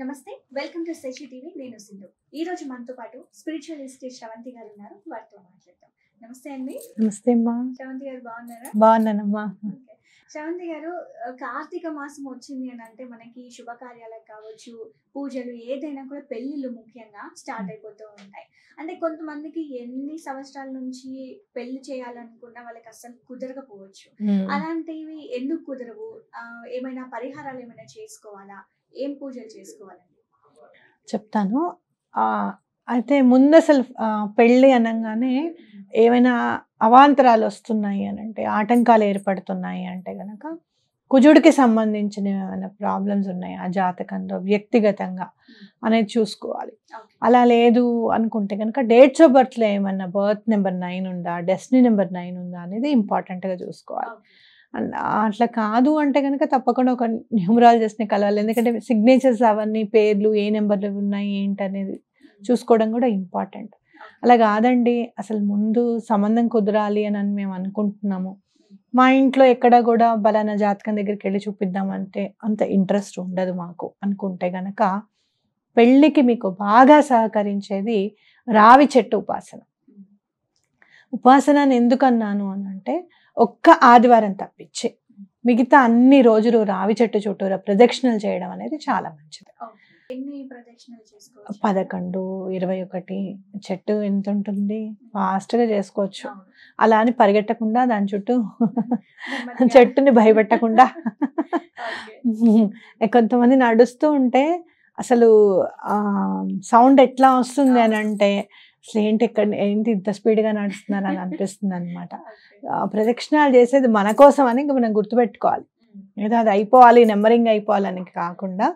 నమస్తే, welcome to Shashi TV. నేను సింధు. ఈ రోజు మనతో పాటు స్పిరిచువలిస్ట్ శ్రవంతి గారు ఉన్నారు. వారితో మాట్లాడతాం. నమస్తే అండి. నమస్తే అమ్మా. శ్రవంతి గారు బాగున్నారా? బాగున్నానమ్మా. శ్రవంతి గారు, కార్తీక మాసం వచ్చింది అని అంటే మనకి శుభకార్యాలకు కావచ్చు, పూజలు ఏదైనా కూడా పెళ్లిళ్ళు ముఖ్యంగా స్టార్ట్ అయిపోతూ ఉంటాయి. అంటే కొంతమందికి ఎన్ని సంవత్సరాల నుంచి పెళ్లి చేయాలనుకున్నా వాళ్ళకి అసలు కుదరకపోవచ్చు. అలాంటివి ఎందుకు కుదరవు? ఏమైనా పరిహారాలు ఏమైనా చేసుకోవాలా? ఏం పూజలు చేసుకోవాలండి? చెప్తాను. అయితే ముందు అసలు పెళ్ళి అనగానే ఏమైనా అవాంతరాలు వస్తున్నాయి అని అంటే, ఆటంకాలు ఏర్పడుతున్నాయి అంటే గనక కుజుడికి సంబంధించిన ఏమైనా ప్రాబ్లమ్స్ ఉన్నాయి ఆ జాతకంలో వ్యక్తిగతంగా అనేది చూసుకోవాలి. అలా లేదు అనుకుంటే కనుక డేట్స్ ఆఫ్ బర్త్లో ఏమన్నా బర్త్ నెంబర్ 9 ఉందా, డెస్టినీ నెంబర్ 9 ఉందా అనేది ఇంపార్టెంట్గా చూసుకోవాలి. అట్లా కాదు అంటే కనుక తప్పకుండా ఒక న్యూమరాలజిస్ట్ని కలవాలి. ఎందుకంటే సిగ్నేచర్స్ అవన్నీ పేర్లు ఏ నెంబర్లు ఉన్నాయి ఏంటి అనేది చూసుకోవడం కూడా ఇంపార్టెంట్. అలా కాదండి, అసలు ముందు సంబంధం కుదరాలి అని మేము అనుకుంటున్నాము, మా ఇంట్లో ఎక్కడ కూడా బలానా జాతకం దగ్గరికి వెళ్ళి చూపిద్దామంటే అంత ఇంట్రెస్ట్ ఉండదు మాకు అనుకుంటే గనక పెళ్ళికి మీకు బాగా సహకరించేది రావి చెట్టు ఉపాసన. ఉపాసనని ఎందుకన్నాను అని అంటే, ఒక్క ఆదివారం తప్పించి మిగతా అన్ని రోజులు రావి చెట్టు చుట్టూరా ప్రదక్షిణలు చేయడం అనేది చాలా మంచిది. 11, 21 చెట్టు ఎంత ఉంటుంది, ఫాస్ట్గా చేసుకోవచ్చు. అలా అని పరిగెట్టకుండా దాని చుట్టూ చెట్టుని భయపెట్టకుండా కొంతమంది నడుస్తూ ఉంటే అసలు సౌండ్ ఎట్లా వస్తుంది అని అంటే, అసలు ఏంటి ఇంత స్పీడ్గా నడుస్తున్నారు అని అనిపిస్తుంది అనమాట. ప్రదక్షిణాలు చేసేది మన కోసం అని మనం గుర్తుపెట్టుకోవాలి. ఏదో అది అయిపోవాలి, నెంబరింగ్ అయిపోవాలని కాకుండా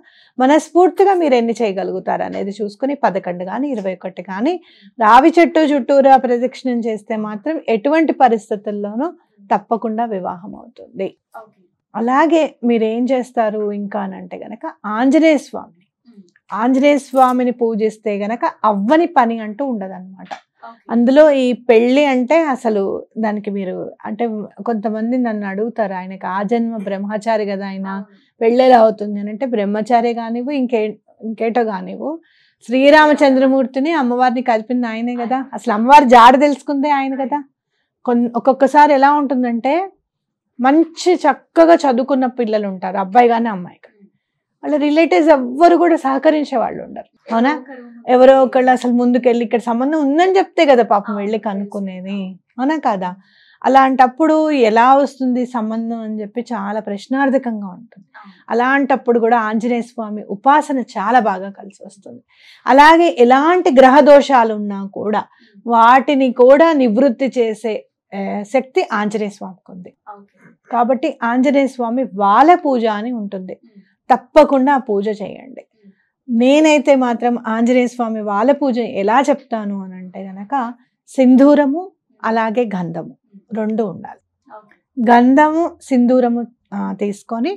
మనస్ఫూర్తిగా మీరు ఎన్ని చేయగలుగుతారు అనేది చూసుకుని 11 కానీ 21 కానీ రావి చెట్టు చుట్టూరా ప్రదక్షిణం చేస్తే మాత్రం ఎటువంటి పరిస్థితుల్లోనూ తప్పకుండా వివాహం అవుతుంది. అలాగే మీరు ఏం చేస్తారు ఇంకా అంటే గనక ఆంజనేయ స్వామిని పూజిస్తే గనక అవ్వని పని అంటూ ఉండదన్నమాట. అందులో ఈ పెళ్ళి అంటే అసలు దానికి మీరు అంటే కొంతమంది నన్ను అడుగుతారు, ఆయనకి ఆ జన్మ బ్రహ్మచారి కదా, ఆయన పెళ్ళేలా అవుతుంది అని అంటే, బ్రహ్మచారి కానివ్వు ఇంకేటో కానివ్వు, శ్రీరామచంద్రమూర్తిని అమ్మవారిని కలిపింది ఆయనే కదా, అసలు అమ్మవారి జాడ తెలుసుకుందే ఆయన కదా. ఒక్కొక్కసారి ఎలా ఉంటుందంటే, మంచి చక్కగా చదువుకున్న పిల్లలు ఉంటారు, అబ్బాయి కానీ అమ్మాయి కానీ, వాళ్ళ రిలేటివ్స్ ఎవ్వరు కూడా సహకరించే వాళ్ళు ఉండరు, అవునా? ఎవరో ఒకళ్ళు అసలు ముందుకెళ్ళి ఇక్కడ సంబంధం ఉందని చెప్తే కదా పాపం వెళ్ళి కనుక్కునేది, అవునా కాదా? అలాంటప్పుడు ఎలా వస్తుంది సంబంధం అని చెప్పి చాలా ప్రశ్నార్థకంగా ఉంటుంది. అలాంటప్పుడు కూడా ఆంజనేయ స్వామి ఉపాసన చాలా బాగా కలిసి వస్తుంది. అలాగే ఎలాంటి గ్రహ దోషాలు ఉన్నా కూడా వాటిని కూడా నివృత్తి చేసే శక్తి ఆంజనేయ స్వామికి ఉంది. కాబట్టి ఆంజనేయ స్వామి వాల పూజ అని ఉంటుంది, తప్పకుండా ఆ పూజ చేయండి. నేనైతే మాత్రం ఆంజనేయ స్వామి వాల పూజ ఎలా చెప్తాను అని అంటే గనక, సింధూరము అలాగే గంధము 2 ఉండాలి. గంధము సింధూరము తీసుకొని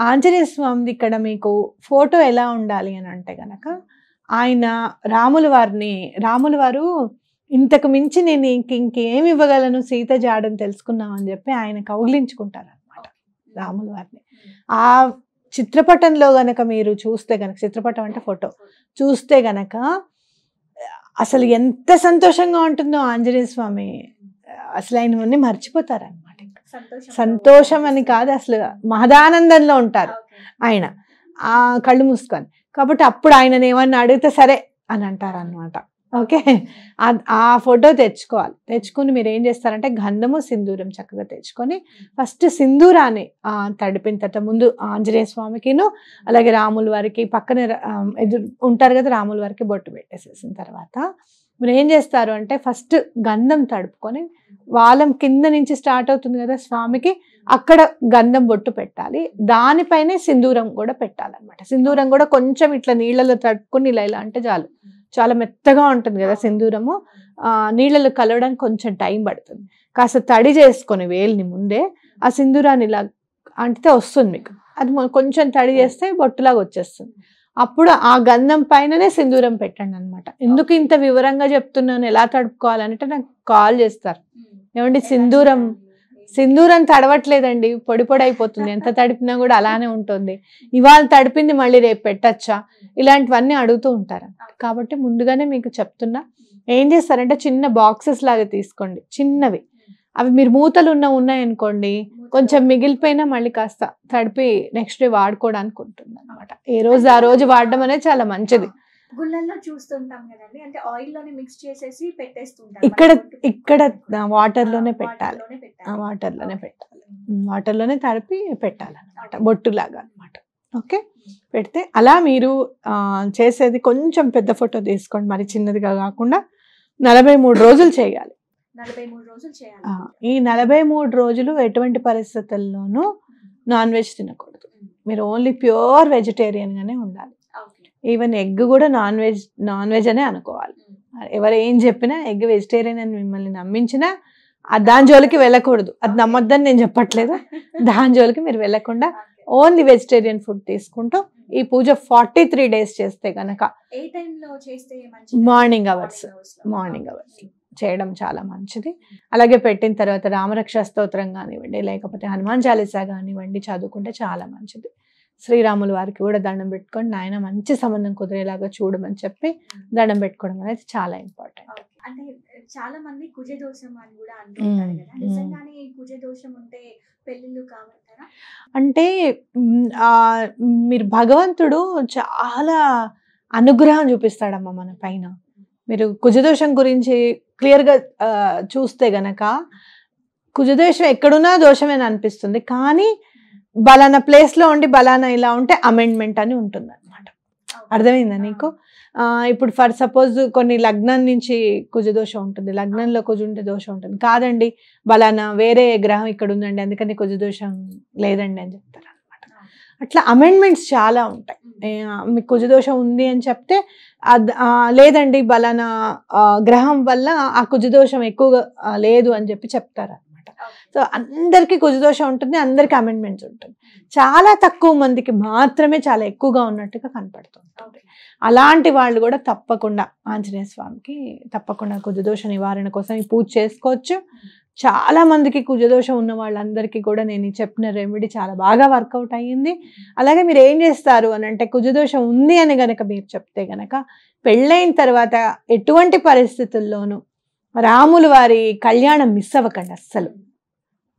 ఆంజనేయ స్వామిది ఇక్కడ మీకు ఫోటో ఎలా ఉండాలి అని అంటే గనక, ఆయన రాముల వారు ఇంతకు మించి నేను ఇంకేమి ఇవ్వగలను, సీత జాడని తెలుసుకున్నామని చెప్పి ఆయన కౌగిలించుకుంటారు అనమాట రాముల వారిని. ఆ చిత్రపటంలో గనక మీరు చూస్తే గనక, చిత్రపటం అంటే ఫోటో చూస్తే గనక అసలు ఎంత సంతోషంగా ఉంటుందో ఆంజనేయ స్వామి, అసలు ఆయనవన్నీ మర్చిపోతారనమాట. సంతోషం అని కాదు, అసలు మహదానందంలో ఉంటారు ఆయన ఆ కళ్ళు మూసుకొని. కాబట్టి అప్పుడు ఆయనను ఏమన్నా అడిగితే సరే అని అంటారు అనమాట. ఓకే, ఆ ఫోటో తెచ్చుకొని మీరు ఏం చేస్తారంటే, గంధము సింధూరం చక్కగా తెచ్చుకొని ఫస్ట్ సింధూరాన్ని తడిపిన తర్వాత ముందు ఆంజనేయ స్వామికిను అలాగే రాముల వారికి పక్కన ఎదురు ఉంటారు కదా, రాముల వారికి బొట్టు పెట్టేసేసిన తర్వాత మీరు ఏం చేస్తారు అంటే, ఫస్ట్ గంధం తడుపుకొని వాలం కింద నుంచి స్టార్ట్ అవుతుంది కదా స్వామికి, అక్కడ గంధం బొట్టు పెట్టాలి. దానిపైనే సింధూరం కూడా పెట్టాలన్నమాట. సింధూరం కూడా కొంచెం ఇట్లా నీళ్ళలో తడుపుకొని ఇలా అంటే చాలు, చాలా మెత్తగా ఉంటుంది కదా సింధూరము. నీళ్ళలో కలవడానికి కొంచెం టైం పడుతుంది. కాస్త తడి చేసుకొని వేలిని ముందే ఆ సింధూరాన్ని ఇలా అంటితే వస్తుంది మీకు. అది కొంచెం తడి చేస్తే బొట్టులాగా వచ్చేస్తుంది. అప్పుడు ఆ గంధం పైననే సింధూరం పెట్టండి అనమాట. ఎందుకు ఇంత వివరంగా చెప్తున్నాను ఎలా తడుపుకోవాలంటే, నాకు కాల్ చేస్తారు, ఏమండి సింధూరం సింధూరం తడవట్లేదండి, పొడి పొడి అయిపోతుంది, ఎంత తడిపినా కూడా అలానే ఉంటుంది, ఇవాళ తడిపింది మళ్ళీ రేపు పెట్టచ్చా, ఇలాంటివన్నీ అడుగుతూ ఉంటారు. కాబట్టి ముందుగానే మీకు చెప్తున్నా, ఏం చేస్తారంటే చిన్న బాక్సెస్ లాగా తీసుకోండి, చిన్నవి. అవి మీరు మూతలు ఉన్నాయనుకోండి, కొంచెం మిగిలిపోయినా మళ్ళీ కాస్త తడిపి నెక్స్ట్ డే వాడుకోవడానికి ఉంటుంది అనమాట. ఏ రోజు ఆ రోజు వాడడం అనేది చాలా మంచిది. గుళ్ళల్లో చూస్తుంటాం కదండి, అంటే ఆయిల్ లోనే మిక్స్ చేసేసి పెట్టేస్తుంటాం. ఇక్కడ వాటర్ లోనే పెట్టాలి, వాటర్ లోనే తడిపి పెట్టాలన్నమాట, బొట్టులాగా అనమాట. ఓకే, పెడితే అలా మీరు చేసేది కొంచెం పెద్ద ఫోటో తీసుకోండి, మరి చిన్నదిగా కాకుండా. 43 రోజులు చేయాలి. 43 రోజులు చేయాలి. ఈ 43 రోజులు ఎటువంటి పరిస్థితుల్లోనూ నాన్ వెజ్ తినకూడదు. మీరు ఓన్లీ ప్యూర్ వెజిటేరియన్ గానే ఉండాలి. ఈవెన్ ఎగ్ కూడా నాన్ వెజ్ అనే అనుకోవాలి. ఎవరు ఏం చెప్పినా ఎగ్ వెజిటేరియన్ అని మిమ్మల్ని నమ్మించినా దాని జోలికి వెళ్ళకూడదు. అది నమ్మొద్దని నేను చెప్పట్లేదు, దాని జోలికి మీరు వెళ్ళకుండా ఓన్లీ వెజిటేరియన్ ఫుడ్ తీసుకుంటూ ఈ పూజ 43 days చేస్తే గనక మార్నింగ్ అవర్స్ చేయడం చాలా మంచిది. అలాగే పెట్టిన తర్వాత రామరక్ష స్తోత్రం కానివ్వండి, లేకపోతే హనుమాన్ చాలీసా కానివ్వండి చదువుకుంటే చాలా మంచిది. శ్రీరాముల వారికి కూడా దండం పెట్టుకొని నాయన మంచి సంబంధం కుదిరేలాగా చూడమని చెప్పి దండం పెట్టుకోవడం అనేది చాలా ఇంపార్టెంట్. అంటే చాలా మంది కుజ దోషం అని కూడా అంటుంటారు కదా, నిజంగానే కుజ దోషం ఉంటే పెళ్ళిళ్ళు కావంటారా? అంటే మీరు భగవంతుడు చాలా అనుగ్రహం చూపిస్తాడమ్మా మన పైన. మీరు కుజదోషం గురించి క్లియర్గా చూస్తే గనక కుజదోషం ఎక్కడున్నా దోషమేనా అనిపిస్తుంది, కానీ బలానా ప్లేస్లో ఉండి బలానా ఇలా ఉంటే అమెండ్మెంట్ అని ఉంటుంది అనమాట. అర్థమైందా నీకు? ఇప్పుడు ఫర్ సపోజ్ కొన్ని లగ్నం నుంచి కుజదోషం ఉంటుంది, లగ్నంలో కుజుంటే దోషం ఉంటుంది, కాదండి బలానా వేరే గ్రహం ఇక్కడ ఉందండి అందుకని కుజదోషం లేదండి అని చెప్తారు అనమాట. అట్లా అమెండ్మెంట్స్ చాలా ఉంటాయి. మీకు కుజదోషం ఉంది అని చెప్తే లేదండి బలానా గ్రహం వల్ల ఆ కుజదోషం ఎక్కువగా లేదు అని చెప్పి చెప్తారు అనమాట. సో అందరికీ కుజదోషం ఉంటుంది, అందరికీ అమెండ్మెంట్స్ ఉంటుంది. చాలా తక్కువ మందికి మాత్రమే చాలా ఎక్కువగా ఉన్నట్టుగా కనపడుతుంది. అలాంటి వాళ్ళు కూడా తప్పకుండా ఆంజనేయ స్వామికి తప్పకుండా కుజదోష నివారణ కోసం ఈ పూజ చేసుకోవచ్చు. చాలా మందికి కుజదోషం ఉన్న వాళ్ళందరికీ కూడా నేను చెప్పిన రెమెడీ చాలా బాగా వర్కౌట్ అయ్యింది. అలాగే మీరు ఏం చేస్తారు అని అంటే, కుజదోషం ఉంది అని గనక మీరు చెప్తే గనక పెళ్ళైన తర్వాత ఎటువంటి పరిస్థితుల్లోనూ రాముల వారి కళ్యాణం మిస్ అవ్వకండి అస్సలు.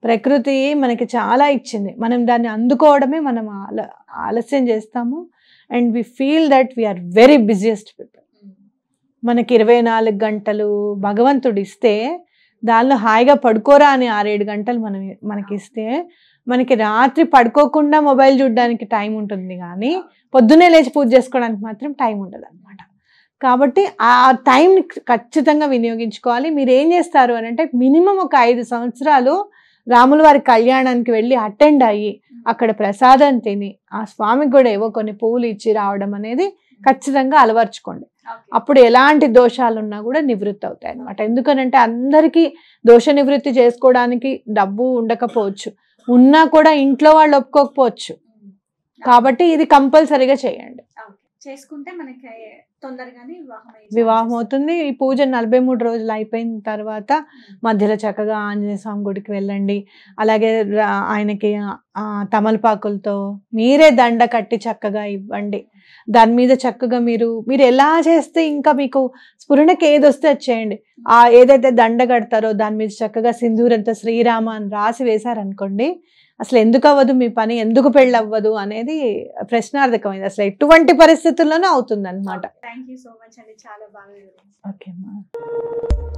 ప్రకృతి మనకి చాలా ఇచ్చింది, మనం దాన్ని అందుకోవడమే మనం ఆలస్యం చేస్తాము. And we feel that we are very busiest people. మనకి 24 గంటలు భగవంతుడు ఇస్తే దానిలో హాయిగా పడుకోరా అని 6-7 గంటలు మనకి ఇస్తే మనకి రాత్రి పడుకోకుండా మొబైల్ చూడడానికి టైం ఉంటుంది, కానీ పొద్దున్నే లేచి పూజ చేసుకోవడానికి మాత్రం టైం ఉండదు అనమాట. కాబట్టి ఆ టైంని ఖచ్చితంగా వినియోగించుకోవాలి. మీరు ఏం చేస్తారు అని అంటే, మినిమం ఒక 5 సంవత్సరాలు రాముల వారి కళ్యాణానికి వెళ్ళి అటెండ్ అయ్యి అక్కడ ప్రసాదం తిని ఆ స్వామికి కూడా ఏవో కొన్ని పువ్వులు ఇచ్చి రావడం అనేది ఖచ్చితంగా అలవర్చుకోండి. అప్పుడు ఎలాంటి దోషాలు ఉన్నా కూడా నివృత్తి అవుతాయి అనమాట. ఎందుకనంటే అందరికీ దోష నివృత్తి చేసుకోవడానికి డబ్బు ఉండకపోవచ్చు, ఉన్నా కూడా ఇంట్లో వాళ్ళు ఒప్పుకోకపోవచ్చు. కాబట్టి ఇది కంపల్సరీగా చేయండి, చేసుకుంటే మనకి తొందరగానే వివాహం అవుతుంది. ఈ పూజ 43 రోజులు అయిపోయిన తర్వాత మధ్యలో చక్కగా ఆంజనేయ స్వామి గుడికి వెళ్ళండి. అలాగే ఆయనకి తమలపాకులతో మీరే దండ కట్టి చక్కగా ఇవ్వండి. దాని మీద చక్కగా మీరు ఎలా చేస్తే ఇంకా మీకు స్ఫురణకి ఏది వస్తే అది చేయండి. ఏదైతే దండ కడతారో దాని మీద చక్కగా సింధూరంతో శ్రీరామ అని రాసి వేశారనుకోండి, అసలు ఎందుకు అవ్వదు మీ పని, ఎందుకు పెళ్ళి అవ్వదు అనేది ప్రశ్నార్థకమైంది. అసలు ఎటువంటి పరిస్థితుల్లోనూ అవుతుంది అనమాట. థ్యాంక్ యూ సో మచ్ అండి, చాలా బాగా. ఓకే అమ్మా.